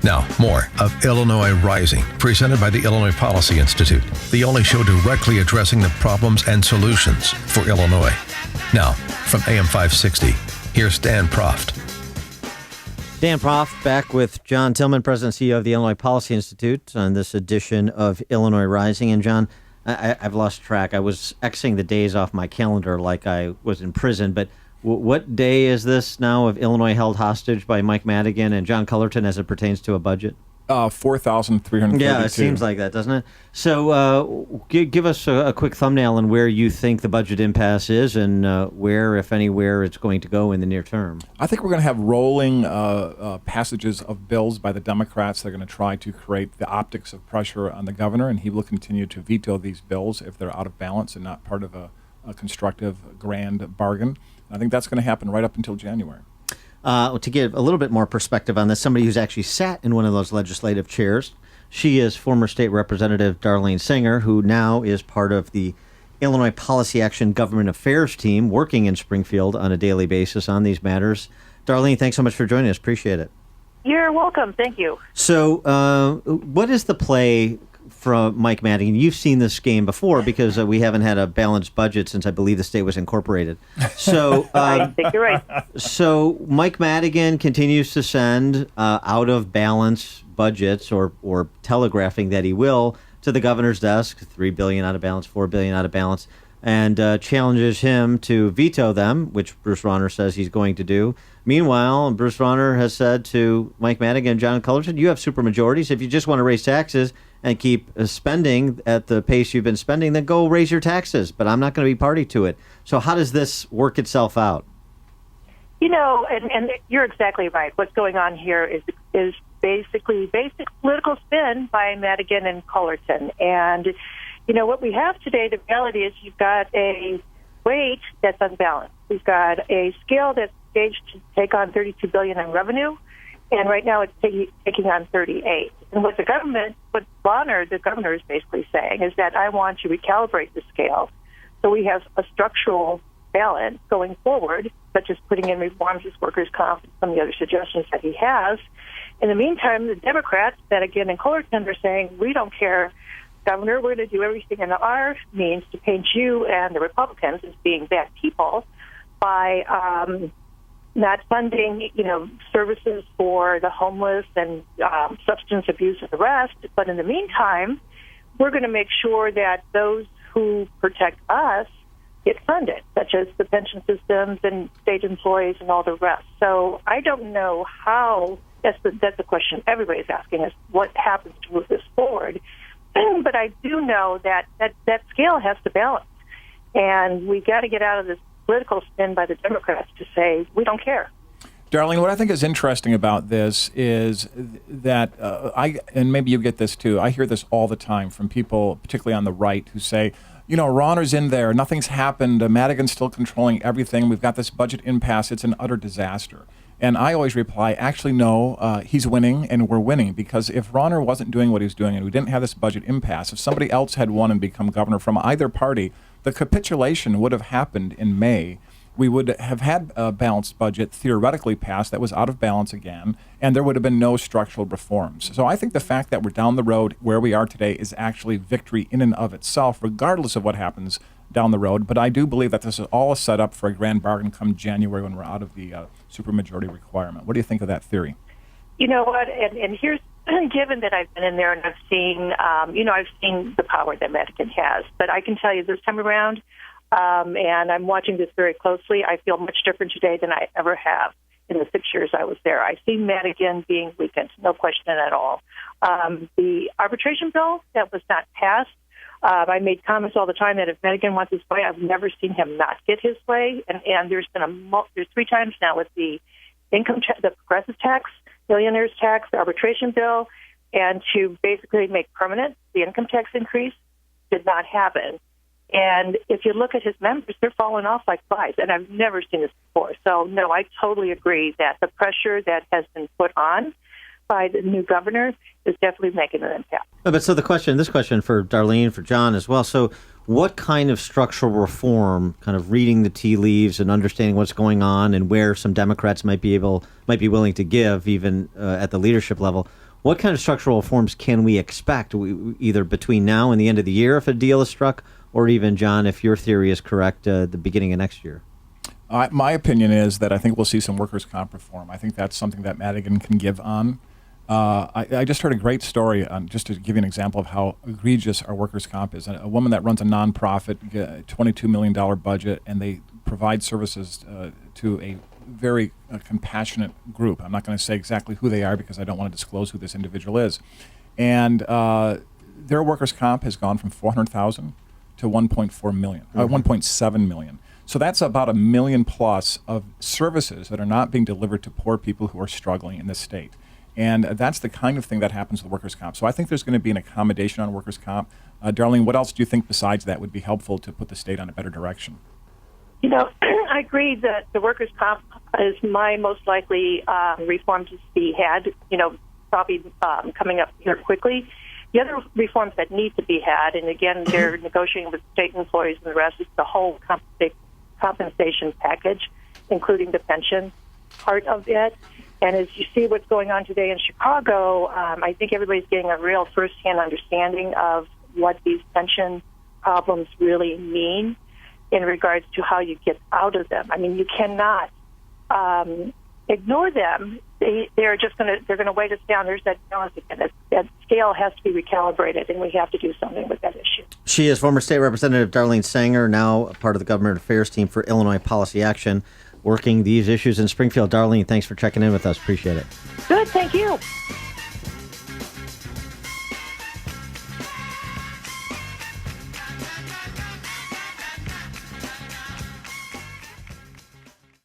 Now, more of Illinois Rising, presented by the Illinois Policy Institute, the only show directly addressing the problems and solutions for Illinois. Now, from AM 560, here's Dan Proft. Dan Proft back with John Tillman, President and CEO of the Illinois Policy Institute, on this edition of Illinois Rising. And John, I've lost track. I was Xing the days off my calendar like I was in prison, but what day is this now of Illinois held hostage by Mike Madigan and John Cullerton as it pertains to a budget? 4,332. Yeah, it seems like that, doesn't it? So give us a quick thumbnail on where you think the budget impasse is and where, if anywhere, it's going to go in the near term. I think we're going to have rolling passages of bills by the Democrats. They're going to try to create the optics of pressure on the governor, and he will continue to veto these bills if they're out of balance and not part of a constructive grand bargain. I think that's going to happen right up until January. To give a little bit more perspective on this, somebody who's actually sat in one of those legislative chairs, she is former State Representative Darlene Singer, who now is part of the Illinois Policy Action Government Affairs team working in Springfield on a daily basis on these matters. Darlene, thanks so much for joining us. Appreciate it. You're welcome. Thank you. So what is the play from Mike Madigan? You've seen this game before because we haven't had a balanced budget since I believe the state was incorporated. So I think you're right. So Mike Madigan continues to send out of balance budgets or telegraphing that he will to the governor's desk, $3 billion out of balance, $4 billion out of balance, and challenges him to veto them, which Bruce Rauner says he's going to do. Meanwhile, Bruce Rauner has said to Mike Madigan and John Cullerton, you have supermajorities. If you just want to raise taxes and keep spending at the pace you've been spending, then go raise your taxes. But I'm not going to be party to it. So how does this work itself out? You know, and you're exactly right. What's going on here is basically basic political spin by Madigan and Cullerton. And, you know, what we have today, the reality is you've got a weight that's unbalanced. We've got a scale that's staged to take on $32 billion in revenue, and right now it's taking on 38. And what Bonner, the governor, is basically saying is that I want to recalibrate the scale so we have a structural balance going forward, such as putting in reforms as workers' comp and some of the other suggestions that he has. In the meantime, the Democrats, Madigan and Cullerton, are saying, we don't care, Governor, we're going to do everything in our means to paint you and the Republicans as being bad people by not funding, services for the homeless and substance abuse and the rest. But in the meantime, we're going to make sure that those who protect us get funded, such as the pension systems and state employees and all the rest. So I don't know how, that's the question everybody's asking is what happens to move this forward. But I do know that scale has to balance. And we got to get out of this political spin by the Democrats to say, we don't care. Darlene, what I think is interesting about this is that and maybe you get this too, I hear this all the time from people, particularly on the right, who say, Rauner's in there, nothing's happened, Madigan's still controlling everything, we've got this budget impasse, it's an utter disaster. And I always reply, actually, no, he's winning and we're winning, because if Rauner wasn't doing what he was doing and we didn't have this budget impasse, if somebody else had won and become governor from either party, the capitulation would have happened in May. We would have had a balanced budget theoretically passed that was out of balance again, and there would have been no structural reforms. So I think the fact that we're down the road where we are today is actually victory in and of itself, regardless of what happens down the road. But I do believe that this is all a setup for a grand bargain come January when we're out of the supermajority requirement. What do you think of that theory? You know what, and here's, given that I've been in there and I've seen, I've seen the power that Madigan has, but I can tell you this time around, and I'm watching this very closely, I feel much different today than I ever have in the 6 years I was there. I see Madigan being weakened, no question at all. The arbitration bill that was not passed, I made comments all the time that if Madigan wants his way, I've never seen him not get his way. And there's been there's 3 times now with the the progressive tax, millionaires tax, the arbitration bill, and to basically make permanent the income tax increase did not happen. And if you look at his members, they're falling off like flies. And I've never seen this before. So, no, I totally agree that the pressure that has been put on by the new governor is definitely making an impact. But so this question for Darlene, for John as well. So what kind of structural reform, kind of reading the tea leaves and understanding what's going on and where some Democrats might be willing to give, even at the leadership level, What kind of structural reforms can we expect, either between now and the end of the year if a deal is struck, or even, John, if your theory is correct, the beginning of next year? My opinion is that I think we'll see some workers' comp reform. I think that's something that Madigan can give on. I just heard a great story, just to give you an example of how egregious our workers' comp is. A woman that runs a nonprofit, $22 million budget, and they provide services to a very compassionate group. I'm not going to say exactly who they are because I don't want to disclose who this individual is. And their workers' comp has gone from $400,000 to $1.4 million, 1.7 million. So that's about $1 million plus of services that are not being delivered to poor people who are struggling in this state. And that's the kind of thing that happens with workers' comp. So I think there's going to be an accommodation on workers' comp. Darlene, what else do you think besides that would be helpful to put the state on a better direction? I agree that the workers' comp is my most likely reform to be had, probably coming up here quickly. The other reforms that need to be had, and again, they're negotiating with state employees and the rest, is the whole compensation package, including the pension part of it. And as you see what's going on today in Chicago, I think everybody's getting a real firsthand understanding of what these pension problems really mean in regards to how you get out of them. I mean, you cannot ignore them. They're going to weigh us down. There's that balance again. That scale has to be recalibrated, and we have to do something with that issue. She is former State Representative Darlene Sanger, now part of the Government Affairs team for Illinois Policy Action, working these issues in Springfield. Darlene, thanks for checking in with us. Appreciate it. Good, thank you.